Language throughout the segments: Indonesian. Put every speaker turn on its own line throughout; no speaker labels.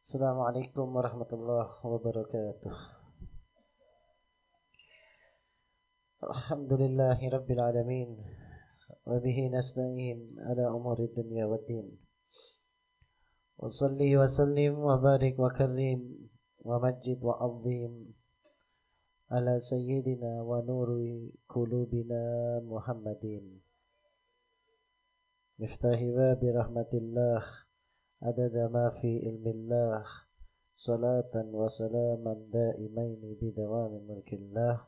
Assalamualaikum warahmatullahi wabarakatuh. Alhamdulillahi rabbil alamin. Wa bihi nasta'in ala umuri dunya waddin. Wa salli wa sallim wa barik wa karim wa majid wa azim ala sayyidina wa nuri qulubina Muhammadin. Miftahi babi rahmatillah adada ma fi ilmillah. Salatan wa salaman daimaini bidawami mulkillah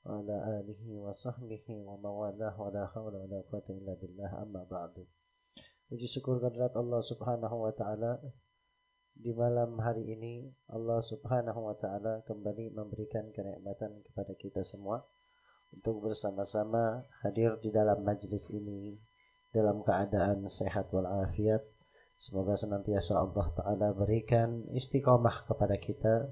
wa ala alihi wa sahbihi wa mawalah wa la hawla wa la quwwata illa billah, amma ba'du. Puji syukur kehadirat Allah Subhanahu wa taala, di malam hari ini Allah Subhanahu wa taala kembali memberikan kenikmatan kepada kita semua untuk bersama-sama hadir di dalam majlis ini dalam keadaan sehat walafiat. Semoga senantiasa Allah taala berikan istiqomah kepada kita,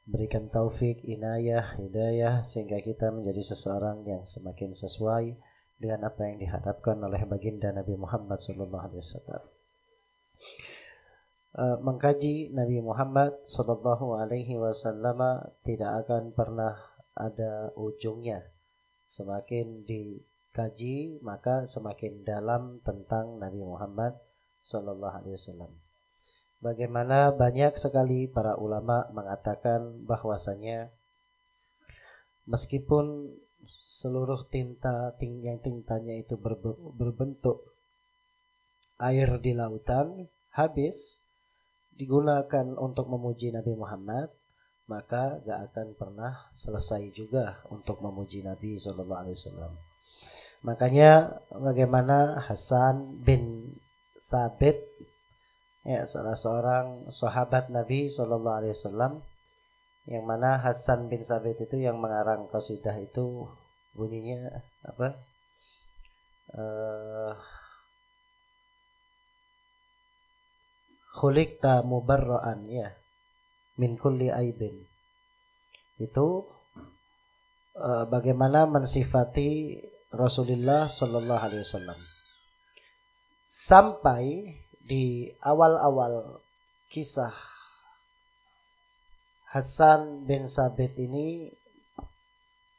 berikan taufik, inayah, hidayah, sehingga kita menjadi seseorang yang semakin sesuai dengan apa yang diharapkan oleh baginda Nabi Muhammad SAW. Mengkaji Nabi Muhammad SAW tidak akan pernah ada ujungnya. Semakin dikaji maka semakin dalam tentang Nabi Muhammad SAW. Bagaimana banyak sekali para ulama mengatakan bahwasanya meskipun seluruh tintanya itu berbentuk air di lautan habis digunakan untuk memuji Nabi Muhammad, maka gak akan pernah selesai juga untuk memuji Nabi SAW. Makanya bagaimana Hasan bin Sabit, salah seorang sahabat Nabi SAW, yang mana Hasan bin Sabit itu yang mengarang qasidah itu bunyinya apa? Khuliqta mubarra'an ya min kulli aibin. Itu bagaimana mensifati Rasulullah sallallahu alaihi wasallam. Sampai di awal-awal kisah Hasan bin Sabit ini,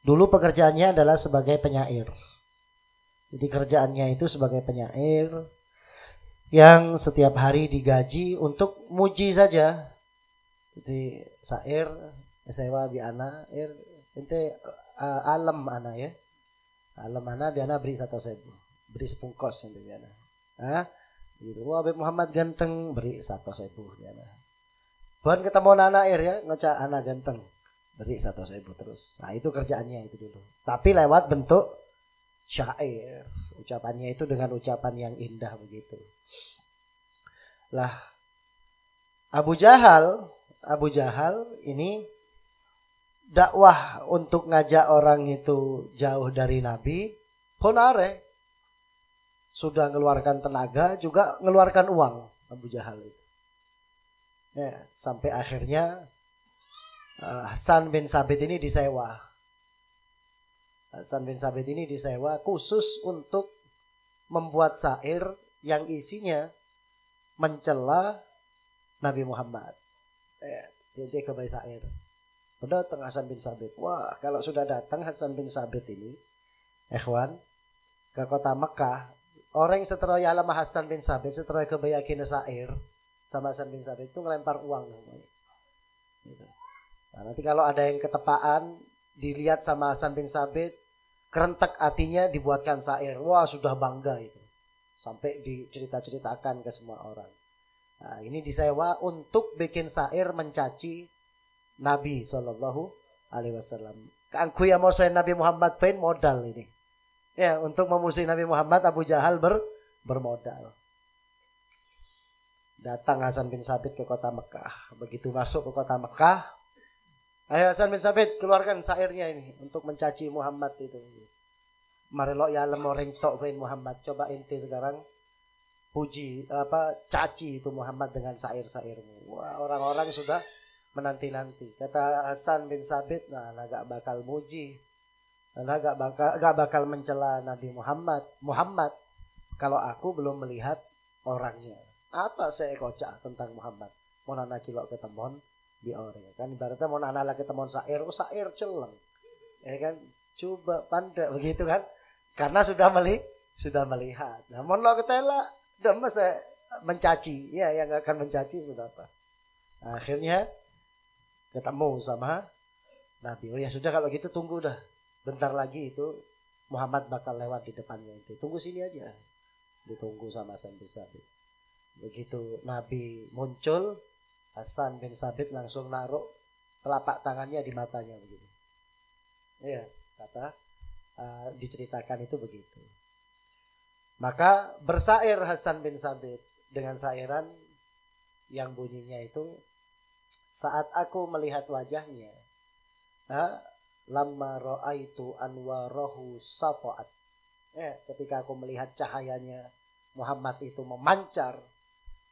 dulu pekerjaannya adalah sebagai penyair. Jadi kerjaannya itu sebagai penyair yang setiap hari digaji untuk muji saja. Jadi sair sewa bi ana ente alam ana ya. Alam ana biana beri 1.000. Beri sepungkos ente biana. Habib Muhammad ganteng beri 1.000 biana. Bukan ketemu anak air ya, ngecak anak ganteng beri 1.000 terus. Nah itu kerjaannya itu dulu. Tapi lewat bentuk syair. Ucapannya itu dengan ucapan yang indah begitu. Lah Abu Jahal ini dakwah untuk ngajak orang itu jauh dari Nabi, honare. Sudah mengeluarkan tenaga, juga mengeluarkan uang Abu Jahal itu. Ya, sampai akhirnya Hasan bin Sabit ini disewa. Hasan bin Sabit ini disewa khusus untuk membuat syair yang isinya mencela Nabi Muhammad. Jadi kebaik syair. Datang Hasan bin Sabit. Wah, kalau sudah datang Hasan bin Sabit ini, ikhwan, ke kota Mekah, orang yang setelah alama Hasan bin Sabit, setelah kebayakin syair sama Hasan bin Sabit itu ngelempar uang. Gitu. Nah, nanti kalau ada yang ketepaan, dilihat sama Hasan bin Sabit, kerentek hatinya dibuatkan syair. Wah sudah bangga itu. Sampai dicerita-ceritakan ke semua orang. Nah, ini disewa untuk bikin syair mencaci Nabi SAW. Aku yang mau saya Nabi Muhammad pengen modal ini. Ya, untuk memusuhi Nabi Muhammad, Abu Jahal bermodal. Datang Hasan bin Sabit ke kota Mekah. Begitu masuk ke kota Mekah, ayo Hasan bin Sabit keluarkan syairnya ini untuk mencaci Muhammad itu. Marelo ya lemoreng tok ben Muhammad. Coba ente sekarang puji caci itu Muhammad dengan syair-syairmu. Wah, orang-orang sudah menanti-nanti. Kata Hasan bin Sabit, nah gak bakal muji. Karena gak bakal mencela Nabi Muhammad kalau aku belum melihat orangnya. Apa saya kocak tentang Muhammad? Mau nana kilok ketemon bior ya kan, ibaratnya mau nana ketemon sair, sair celeng. Ya kan, coba pandai begitu kan. Karena sudah melihat. Nah, mau lo ketela udah masa mencaci. Ya, yang akan mencaci sudah apa? Nah, akhirnya ketemu sama Nabi. Oh ya sudah kalau gitu tunggu dah. Bentar lagi itu Muhammad bakal lewat di depannya itu. Tunggu sini aja. Ditunggu sama Hasan bin Sabit. Begitu Nabi muncul, Hasan bin Sabit langsung naruh telapak tangannya di matanya begitu. Iya, kata diceritakan itu begitu. Maka bersair Hasan bin Sabit dengan sairan yang bunyinya itu, saat aku melihat wajahnya, lamma ra'aitu anwarahu safa'at. Ketika aku melihat cahayanya Muhammad itu memancar,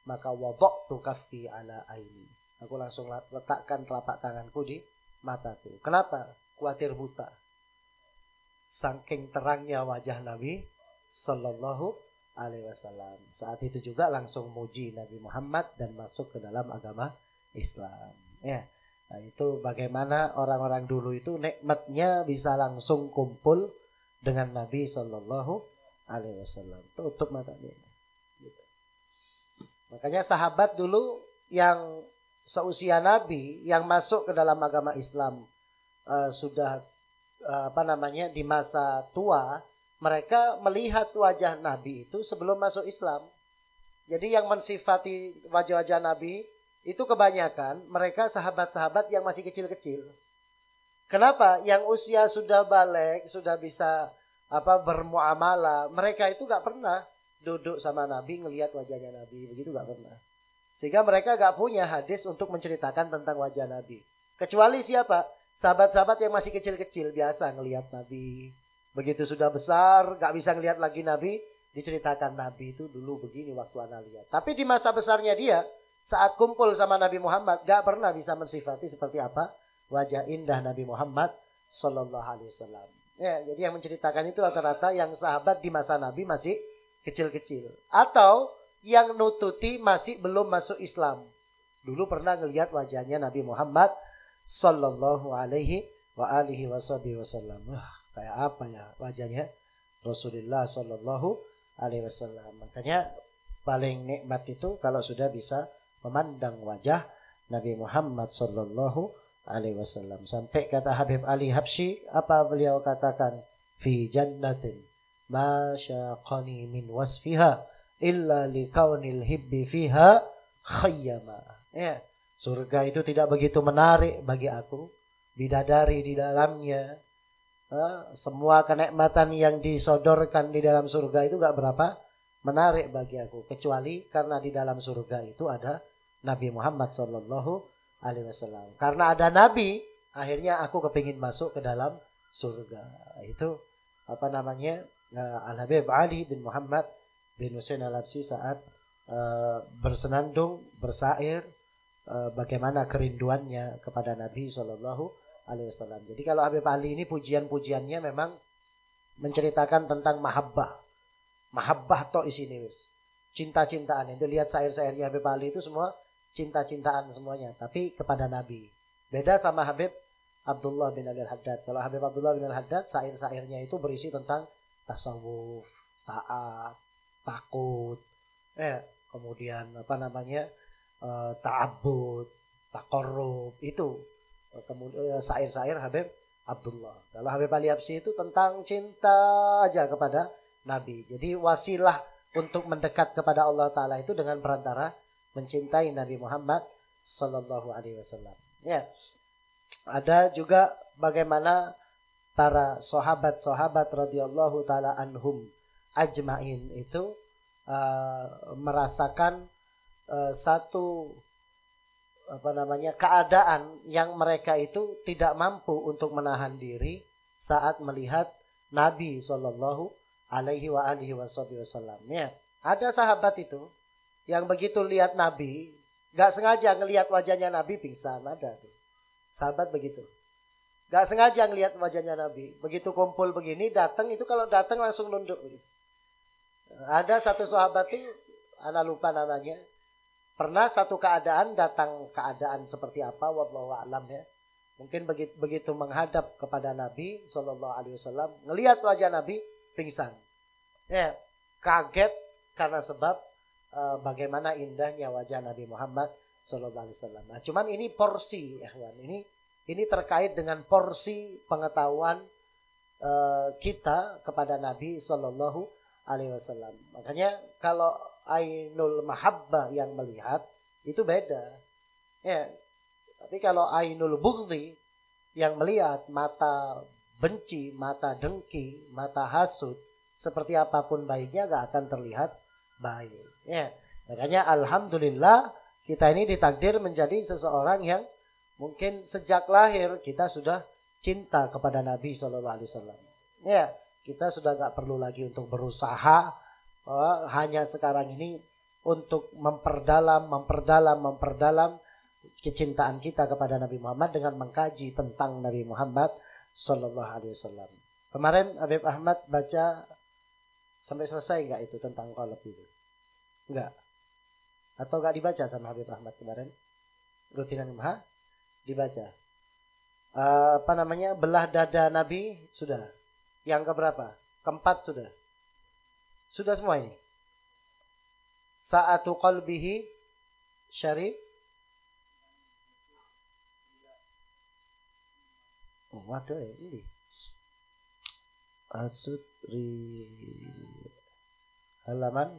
maka wada'tu kaffi ala aini. Aku langsung letakkan telapak tanganku di mataku. Kenapa? Khawatir buta. Saking terangnya wajah Nabi Sallallahu Alaihi Wasallam. Saat itu juga langsung muji Nabi Muhammad dan masuk ke dalam agama Islam. Ya, nah itu bagaimana orang-orang dulu itu nikmatnya bisa langsung kumpul dengan Nabi Sallallahu Alaihi Wasallam. Tutup matanya. Gitu. Makanya sahabat dulu yang seusia Nabi yang masuk ke dalam agama Islam sudah di masa tua, mereka melihat wajah Nabi itu sebelum masuk Islam. Jadi yang mensifati wajah-wajah Nabi itu kebanyakan mereka sahabat-sahabat yang masih kecil-kecil. Kenapa? Yang usia sudah balik, sudah bisa bermuamalah, mereka itu gak pernah duduk sama Nabi ngelihat wajahnya Nabi, begitu gak pernah. Sehingga mereka gak punya hadis untuk menceritakan tentang wajah Nabi. Kecuali siapa? Sahabat-sahabat yang masih kecil-kecil biasa ngelihat Nabi. Begitu sudah besar, gak bisa ngelihat lagi Nabi, diceritakan Nabi itu dulu begini waktu anak lihat. Tapi di masa besarnya dia, saat kumpul sama Nabi Muhammad, gak pernah bisa mensifati seperti apa wajah indah Nabi Muhammad Sallallahu Alaihi Wasallam. Ya, jadi yang menceritakan itu rata-rata yang sahabat di masa Nabi masih kecil-kecil. Atau yang nututi masih belum masuk Islam. Dulu pernah ngelihat wajahnya Nabi Muhammad Sallallahu Alaihi Wasallam. Wah, kayak apa ya wajahnya Rasulullah Sallallahu Alaihi Wasallam. Makanya paling nikmat itu kalau sudah bisa memandang wajah Nabi Muhammad Sallallahu Alaihi Wasallam. Sampai kata Habib Ali Habsyi, apa beliau katakan? Fi jannatin ma syaqani min wasfiha illa likaunil hibbi fiha khayyama. Ya, surga itu tidak begitu menarik bagi aku, bidadari di dalamnya. Semua kenikmatan yang disodorkan di dalam surga itu gak berapa menarik bagi aku, kecuali karena di dalam surga itu ada Nabi Muhammad Sallallahu Alaihi Wasallam. Karena ada Nabi, akhirnya aku kepingin masuk ke dalam surga. Itu Al-Habib Ali bin Muhammad bin Husain Al-Habsyi saat bersenandung, bersair bagaimana kerinduannya kepada Nabi Sallallahu Alaihi Wasallam. Jadi kalau Habib Ali ini pujian-pujiannya memang menceritakan tentang mahabbah. Mahabbah toh isini wis. Cinta-cintaan. Itu lihat syair-syairnya Habib Ali itu semua cinta-cintaan semuanya, tapi kepada Nabi. Beda sama Habib Abdullah bin Al-Haddad. Kalau Habib Abdullah bin Al-Haddad, syair-syairnya itu berisi tentang tasawuf, taat, takut, kemudian ta'abbud, taqarrub, itu kemudian syair-syair Habib Abdullah. Kalau Habib Ali Habsyi itu tentang cinta aja kepada Nabi. Jadi wasilah untuk mendekat kepada Allah Ta'ala itu dengan perantara mencintai Nabi Muhammad Sallallahu Alaihi Wasallam. Ya, ada juga bagaimana para sahabat-sahabat radhiyallahu taala anhum ajmain itu merasakan satu keadaan yang mereka itu tidak mampu untuk menahan diri saat melihat Nabi Sallallahu Alaihi Wasallam. Ya, ada sahabat itu yang begitu lihat Nabi, gak sengaja ngelihat wajahnya Nabi pingsan, ada tuh. Sahabat begitu. Gak sengaja ngelihat wajahnya Nabi. Begitu kumpul begini, datang itu kalau datang langsung nunduk. Ada satu sahabat itu, anak lupa namanya, Pernah satu keadaan datang keadaan seperti apa, wallahu a'lam ya. Mungkin begitu menghadap kepada Nabi sallallahu alaihi wasallam, ngelihat wajah Nabi pingsan. Ya, kaget karena sebab bagaimana indahnya wajah Nabi Muhammad sallallahu alaihi wasallam. Nah, cuman ini porsi ya, ini terkait dengan porsi pengetahuan kita kepada Nabi sallallahu alaihi wasallam. Makanya kalau ainul mahabbah yang melihat itu beda. Ya. Tapi kalau ainul bughdhi yang melihat, mata benci, mata dengki, mata hasud, seperti apapun baiknya gak akan terlihat baik. Ya. Makanya alhamdulillah kita ini ditakdir menjadi seseorang yang mungkin sejak lahir kita sudah cinta kepada Nabi SAW. Ya, kita sudah gak perlu lagi untuk berusaha. Hanya sekarang ini untuk memperdalam kecintaan kita kepada Nabi Muhammad dengan mengkaji tentang Nabi Muhammad Sallallahu Alaihi Wasallam. Kemarin Habib Ahmad baca sampai selesai nggak itu tentang qalb itu? Nggak? Atau nggak dibaca sama Habib Ahmad kemarin? Rutinan dibaca. Belah dada Nabi sudah. Yang keberapa? Keempat sudah. Sudah semua ini. Sa'atu qalbihi syarif. Oh, waduh ini. Asutri halaman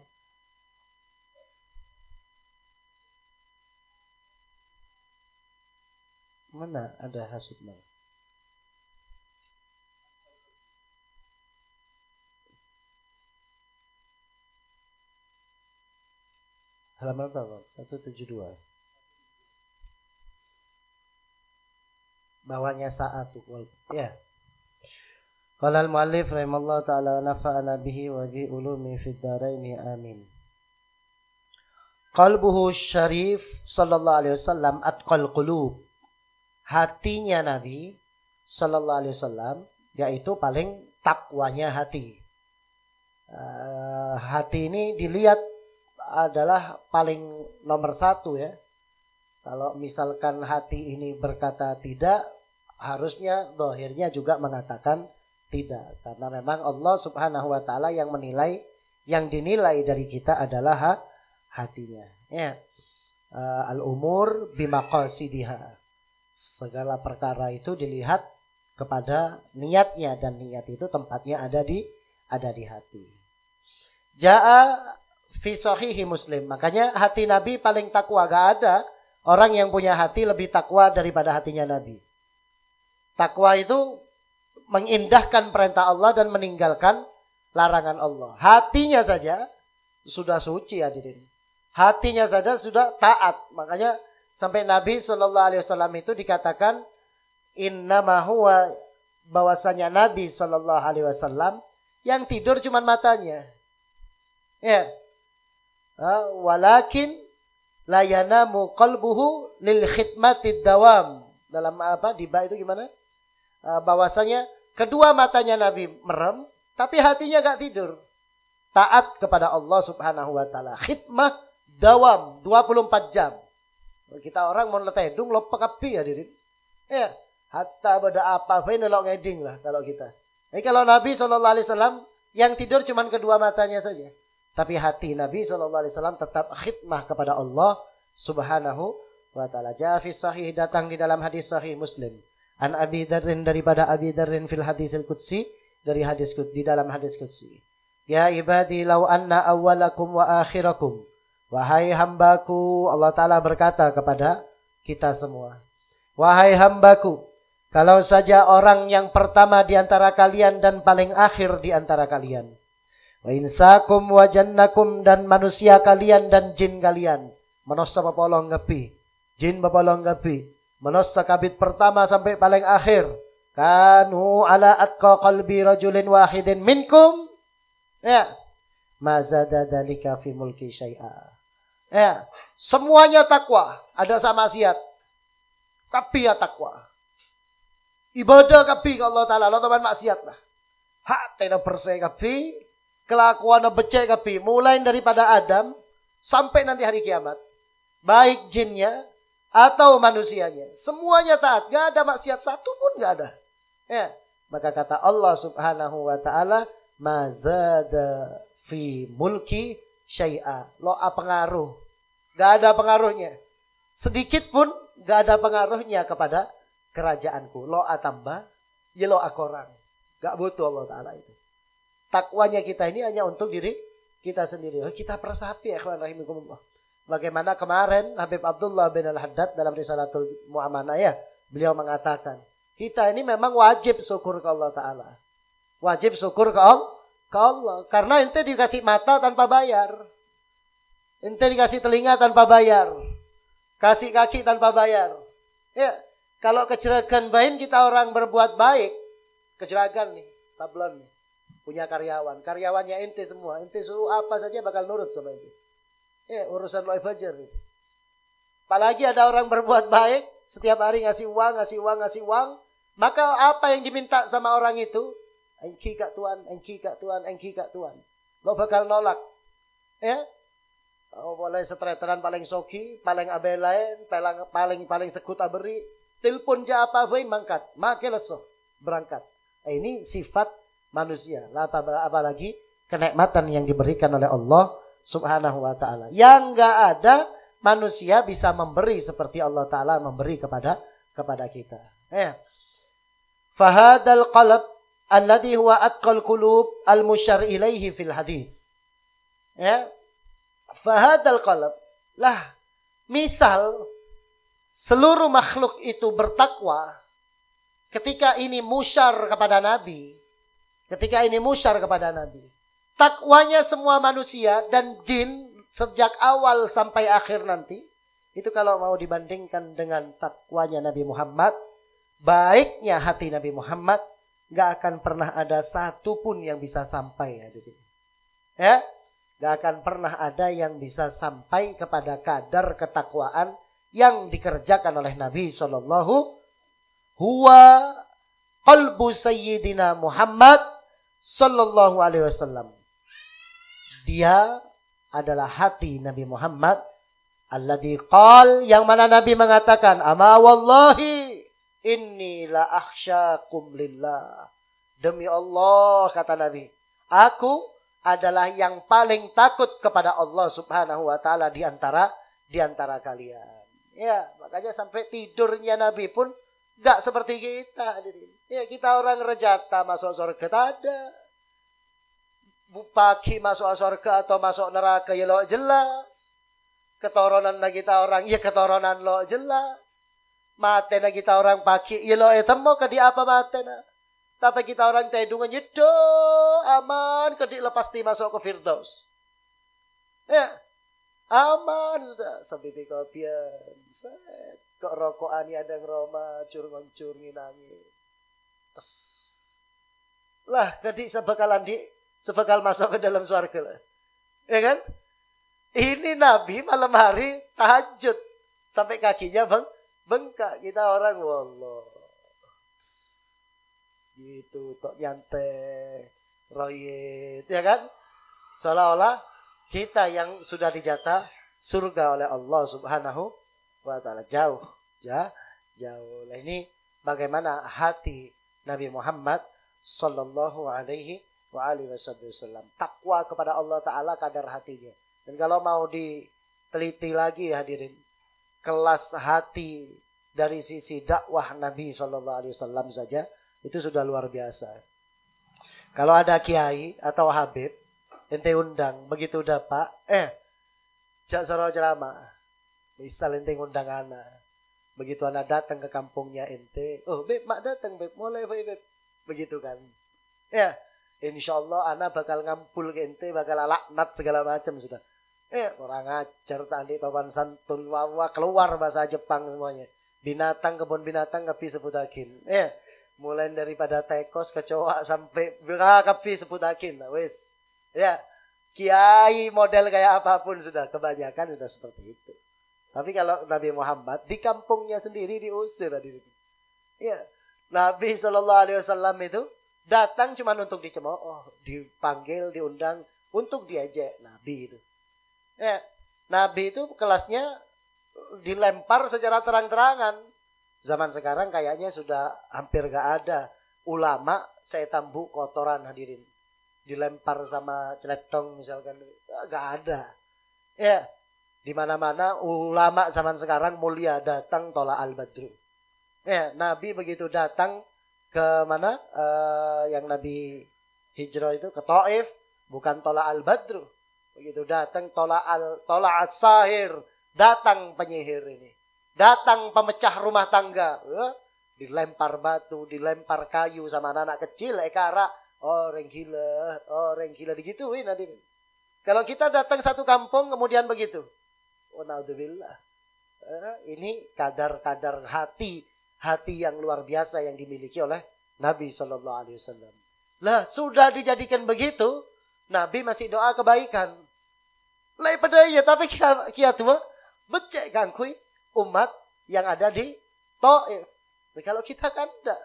mana ada hasudnya? Halaman berapa? 172. Bawahnya sa'atu qalb. Ya. Qala al-muallif rahimallahu ta'ala nafa'ana bihi wa bi ulumi fid dharain amin. Qalbuhu syarif sallallahu alaihi wasallam atqal qulub. Hatinya Nabi sallallahu alaihi wasallam yaitu paling takwanya hati. Hati ini dilihat adalah paling nomor satu ya. Kalau misalkan hati ini berkata tidak, harusnya zahirnya juga mengatakan tidak. Karena memang Allah Subhanahu wa taala yang menilai, yang dinilai dari kita adalah hatinya. Ya. Al-umur bimaqasidiha. Segala perkara itu dilihat kepada niatnya, dan niat itu tempatnya ada di hati. Ja'a fi sahihi Muslim. Makanya hati Nabi paling takwa, gak ada orang yang punya hati lebih takwa daripada hatinya Nabi. Takwa itu mengindahkan perintah Allah dan meninggalkan larangan Allah. Hatinya saja sudah suci hadirin. Hatinya saja sudah taat. Makanya sampai Nabi SAW itu dikatakan innama huwa, bahwasanya Nabi SAW yang tidur cuma matanya. Ya. Walakin la yanamu qalbuhu lil khidmatid dawam. Dalam apa? Di ba itu gimana? Bahwasanya kedua matanya Nabi merem, tapi hatinya gak tidur. Taat kepada Allah Subhanahu wa taala. Khidmah dawam 24 jam. Kita orang mau letai hidung lopak api ya diri. Ya, hatta beda apa ini lo ngeding lah kalau kita. Jadi kalau Nabi SAW yang tidur cuma kedua matanya saja. Tapi hati Nabi SAW tetap khidmah kepada Allah Subhanahu wa ta'ala. Ja'afis sahih, datang di dalam hadis sahih Muslim. An Abi Dzarrin, daripada Abi Dzarrin fil hadisil qudsi, di dalam hadis qudsi. Ya ibadi law anna awwalakum wa akhirakum. Wahai hambaku, Allah Ta'ala berkata kepada kita semua. Wahai hambaku, kalau saja orang yang pertama di antara kalian dan paling akhir di antara kalian. Wa insakum wa jannakum, dan manusia kalian dan jin kalian. Manusia bapolong ngapi, jin bapolong ngapi. Manusia kabit pertama sampai paling akhir. Kanu ala atqa qalbi rajulin wahidin minkum. Ya. Mazada dalika fi mulki syai'a. Ya. Semuanya takwa. Ada sama maksiat. Tapi ya takwa. Ibadah kapi ke Allah Ta'ala. Allah teman maksiat lah. Hak tena bersih kapi. Kelakuan becek kapi, mulai daripada Adam sampai nanti hari kiamat. baik jinnya atau manusianya, semuanya taat, gak ada maksiat satu pun gak ada. Ya, maka kata Allah Subhanahu wa taala, mazada fi mulki syai'a. Lo'a pengaruh, gak ada pengaruhnya. Sedikit pun gak ada pengaruhnya kepada kerajaanku. Lo'a tambah, ya lo'a kurang. Gak butuh Allah taala itu. Takwanya kita ini hanya untuk diri kita sendiri. Kita persapi ya, ikhwan rahimakumullah. Bagaimana kemarin Habib Abdullah bin Al-Haddad dalam Risalatul Mu'amanah ya, beliau mengatakan, kita ini memang wajib syukur ke Allah Ta'ala. Wajib syukur ke Allah. Karena ente dikasih mata tanpa bayar. Ente dikasih telinga tanpa bayar. Kasih kaki tanpa bayar. Ya, kalau kecerakan bain kita orang berbuat baik, kecerakan nih, sablon nih, punya karyawannya ente semua, ente suruh apa saja bakal nurut sama ente. Ya, urusan lo fajar. Apalagi ada orang berbuat baik, setiap hari ngasih uang. Maka apa yang diminta sama orang itu? Engki kak tuan. Lo bakal nolak. Ya? Oh, boleh setreteran paling soki, paling abelain, paling sekut aberi. Telepon ja apa bain mangkat. Make leso berangkat. Ini sifat manusia. Apalagi kenikmatan yang diberikan oleh Allah Subhanahu wa ta'ala. Yang enggak ada manusia bisa memberi seperti Allah Ta'ala memberi kepada kita. Ya. Fahadal qalb alladhi huwa atqal qulub al-musyar ilaihi fil hadis. Ya. Fahadal qalb lah, misal seluruh makhluk itu bertakwa ketika ini musyar kepada Nabi. Takwanya semua manusia dan jin sejak awal sampai akhir nanti, itu kalau mau dibandingkan dengan takwanya Nabi Muhammad, baiknya hati Nabi Muhammad, gak akan pernah ada satu pun yang bisa sampai. Ya, gak akan pernah ada yang bisa sampai kepada kadar ketakwaan yang dikerjakan oleh Nabi Sallallahu huwa qalbu sayyidina Muhammad Sallallahu alaihi wasallam. Dia adalah hati Nabi Muhammad alladzi qal, yang mana Nabi mengatakan, ama wallahi inni la akhsyakum lillah. Demi Allah, kata Nabi, aku adalah yang paling takut kepada Allah Subhanahu wa taala di antara kalian. Ya, makanya sampai tidurnya Nabi pun enggak seperti kita. Ya, kita orang rejata masuk surga ada. Bupaki masuk surga atau masuk neraka ya lo jelas. Keturunan kita orang ya keturunan lo jelas. Matena kita orang paki ya lo temo ke di apa matena. Tapi kita orang tedungan yedo aman ke di lepas di masuk ke Firdaus. Ya. Aman sudah sampai di kopian. Kok rokokan ada ngeroma cur-ngoncur nginangin. Lah kedik sebakal masuk ke dalam surga lah. Ya kan? Ini Nabi malam hari tahajud sampai kakinya bengkak. Kita orang wallah. Gitu tok nyantai royet, ya kan? Seolah-olah kita yang sudah dijatah surga oleh Allah Subhanahu wa ta'ala. Jauh. Lah ini bagaimana hati Nabi Muhammad sallallahu alaihi wa alihi wasallam. Takwa kepada Allah Ta'ala kadar hatinya. Dan kalau mau diteliti lagi hadirin, kelas hati dari sisi dakwah Nabi sallallahu alaihi wasallam saja itu sudah luar biasa. Kalau ada kiai atau habib, ente undang, begitu udah Pak, jak soro ceramah. Misal ente undang anak. Begitu anak datang ke kampungnya ente, oh Beb, mak datang Beb, mulai Beb. Begitu kan. Ya, insyaallah anak bakal ngampul ke ente, bakal laknat segala macam sudah. Orang ajar tadi papan santun wawa keluar bahasa Jepang semuanya. Binatang kebun binatang kapi sebutakin. Mulai daripada tekos kecoa sampai kapi sebutakin. Wes. Ya, kiai model kayak apapun sudah kebanyakan sudah seperti itu. Tapi kalau Nabi Muhammad di kampungnya sendiri diusir hadirin. Ya, Nabi SAW itu datang cuma untuk dicemooh, dipanggil, diundang untuk diajak Nabi itu. Ya, Nabi itu kelasnya dilempar secara terang-terangan. Zaman sekarang kayaknya sudah hampir gak ada ulama saya tambuk kotoran hadirin. Dilempar sama celetong misalkan, gak ada. Ya, di mana-mana ulama zaman sekarang mulia datang tola al-badru. Ya, Nabi begitu datang ke mana yang Nabi hijrah itu ke Taif, bukan tola al-badru. Begitu datang tola as-sahir, datang penyihir ini. Datang pemecah rumah tangga, dilempar batu, dilempar kayu sama anak-anak kecil, ekara, orang gila digituin hadirin. Kalau kita datang satu kampung kemudian begitu, oh naudzubillah. Ini kadar-kadar hati yang luar biasa yang dimiliki oleh Nabi Shallallahu Alaihi Wasallam. Lah sudah dijadikan begitu, Nabi masih doa kebaikan. Lai pada ya tapi kia tua becek kangkui umat yang ada di Taif. Nah, kalau kita kan enggak,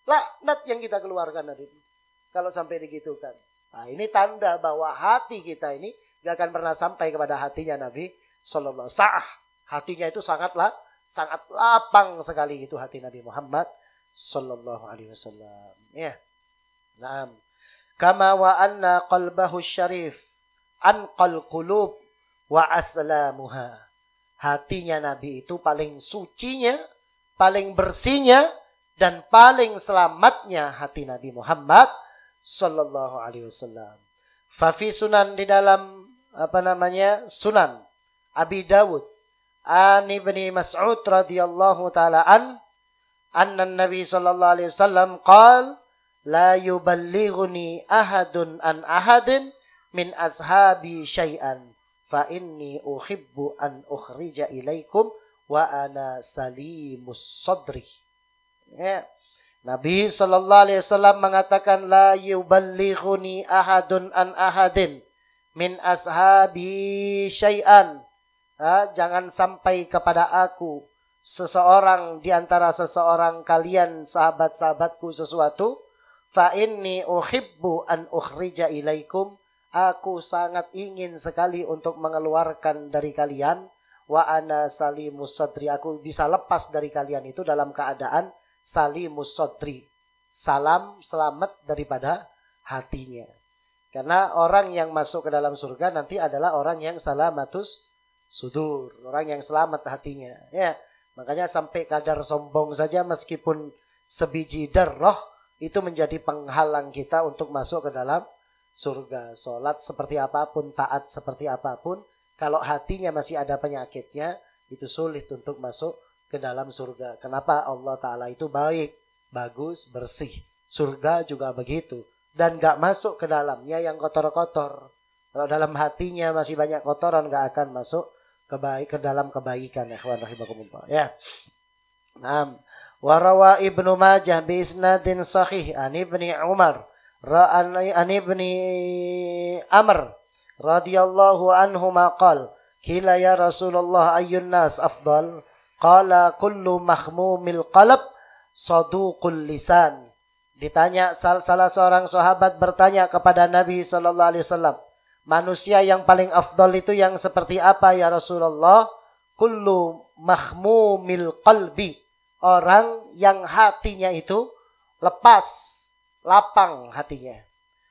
laknat yang kita keluarkan tadi. Kalau sampai digitukan. Nah, ini tanda bahwa hati kita ini gak akan pernah sampai kepada hatinya Nabi Sallallahu Alaihi Wasallam. Hatinya itu sangat lapang sekali itu hati Nabi Muhammad Sallallahu Alaihi Wasallam. Ya. Naam. Kama wa anna qalbahu syarif anqal qulub wa aslamuha. Hatinya Nabi itu paling sucinya, paling bersihnya, dan paling selamatnya hati Nabi Muhammad Sallallahu Alaihi Wasallam. Fafi sunan di dalam sunan Abi Dawud an ibni Mas'ud radhiyallahu ta'ala anna Nabi Sallallahu Alaihi Wasallam qala la yuballighuni ahadun an ahadin min ashabi syai'an fa inni uhibbu an ukhrija ilaikum wa ana salimus sadri. Ya. Nabi Sallallahu Alaihi Wasallam mengatakan la yuballighuni ahadun an ahadin min ashabi syai'an. Jangan sampai kepada aku seseorang di antara seseorang kalian sahabat-sahabatku sesuatu. Fa inni uhibbu an ukhrija ilaikum. Aku sangat ingin sekali untuk mengeluarkan dari kalian. Wa ana salimus sadri. Aku bisa lepas dari kalian itu dalam keadaan salimus sadri. Salam, selamat daripada hatinya. Karena orang yang masuk ke dalam surga nanti adalah orang yang salamatus sudur. Orang yang selamat hatinya. Ya, makanya sampai kadar sombong saja meskipun sebiji darah itu menjadi penghalang kita untuk masuk ke dalam surga. Sholat seperti apapun, taat seperti apapun, kalau hatinya masih ada penyakitnya, itu sulit untuk masuk ke dalam surga. Kenapa? Allah Ta'ala itu baik, bagus, bersih. Surga juga begitu. Dan gak masuk ke dalamnya yang kotor-kotor. Kalau dalam hatinya masih banyak kotoran, gak akan masuk ke dalam kebaikan. Ya. Nah, warawa Ibnu Majah bi isnadin sahih an Ibni Umar an Ibni Amr radhiyallahu anhuma qala qila ya Rasulullah ayyun nas afdal qala kullu mahmumil qalb saduqul lisan. Ditanya salah seorang sahabat bertanya kepada Nabi sallallahu alaihi wasallam, manusia yang paling afdal itu yang seperti apa ya Rasulullah? Kullu mahmumil qalbi, orang yang hatinya itu lepas, lapang hatinya.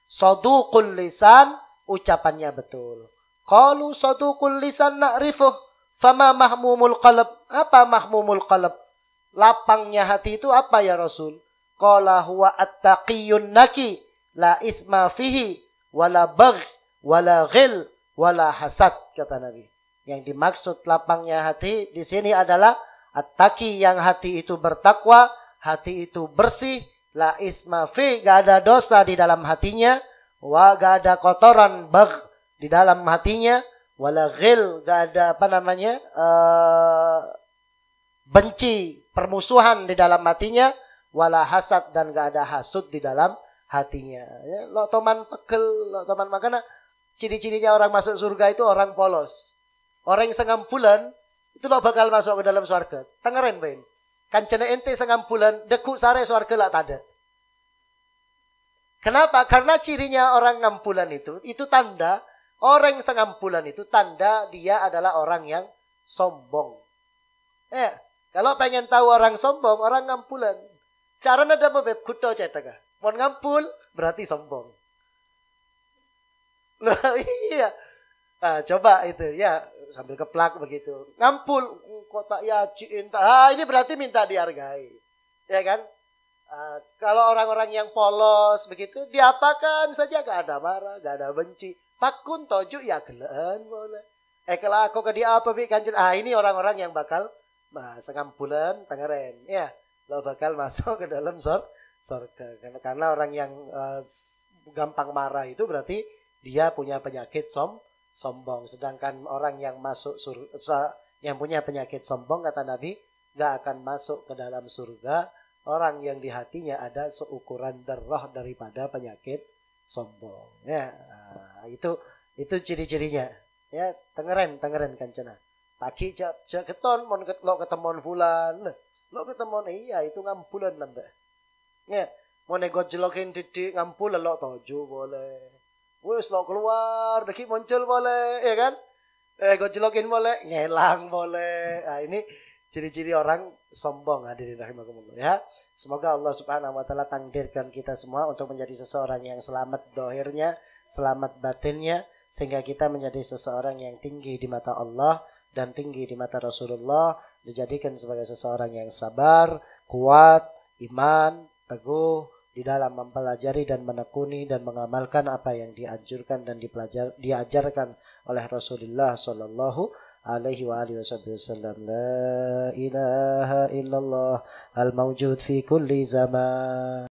Saduqul lisan, ucapannya betul. Qalu saduqul lisan na'rifuh, fama mahmumul qalb. Apa mahmumul qalb? Lapangnya hati itu apa ya Rasul? Qala huwa at-taqiyun naki, la isma fihi, wala bagh, wala ghil, wala hasad, kata Nabi. Yang dimaksud lapangnya hati di sini adalah at-taqi, yang hati itu bertakwa, hati itu bersih, la isma fi, gak ada dosa di dalam hatinya, wa gak ada kotoran bagh di dalam hatinya, wala ghil, gak ada benci, permusuhan di dalam hatinya, wala hasad, dan gak ada hasud di dalam hatinya. Ya, lo teman pegel, lo teman makanya ciri-cirinya orang masuk surga itu orang polos. Orang yang sengampulan itu lo bakal masuk ke dalam surga. Tengeren ben. Kancana ente sengampulan deku sare surga lah tada. Kenapa? Karena cirinya orang ngampulan itu tanda orang yang sengampulan itu tanda dia adalah orang yang sombong. Kalau pengen tahu orang sombong, orang ngampulan. Cara nada bebek kudo cetak. Mau ngampul berarti sombong. Loh, iya. Coba itu ya sambil keplak begitu. Ngampul kok tak yajiin. Ini berarti minta dihargai. Ya kan? Kalau orang-orang yang polos begitu, diapakan saja gak ada marah, gak ada benci. Pakun toju ya geleen boleh. Kalau aku ke dia apa bi kanjeng. Ini orang-orang yang bakal sengampulan tengeren. Ya, lo bakal masuk ke dalam surga. Karena orang yang gampang marah itu berarti dia punya penyakit sombong. Sedangkan orang yang masuk surga, yang punya penyakit sombong kata Nabi, gak akan masuk ke dalam surga. Orang yang di hatinya ada seukuran darah daripada penyakit sombong. Ya, itu ciri-cirinya. Ya, tengeren kancana. Pagi jak keton mon lo ketemon fulan. Lo ketemon iya itu ngampulan lambe. Ya, mau negojlokin didik ngampul lo toju boleh. Wes lo keluar deki muncul boleh, ya kan? Gojlokin boleh, ngelang boleh. Ini ciri-ciri orang sombong, hadirin rahimakumullah ya. Semoga Allah Subhanahu wa taala takdirkan kita semua untuk menjadi seseorang yang selamat dohirnya, selamat batinnya, sehingga kita menjadi seseorang yang tinggi di mata Allah dan tinggi di mata Rasulullah, dijadikan sebagai seseorang yang sabar, kuat, iman, teguh di dalam mempelajari dan menekuni dan mengamalkan apa yang dianjurkan dan diajarkan oleh Rasulullah sallallahu alaihi wa alihi wasallam. La ilaha illallah al-mawjud fi kulli zaman.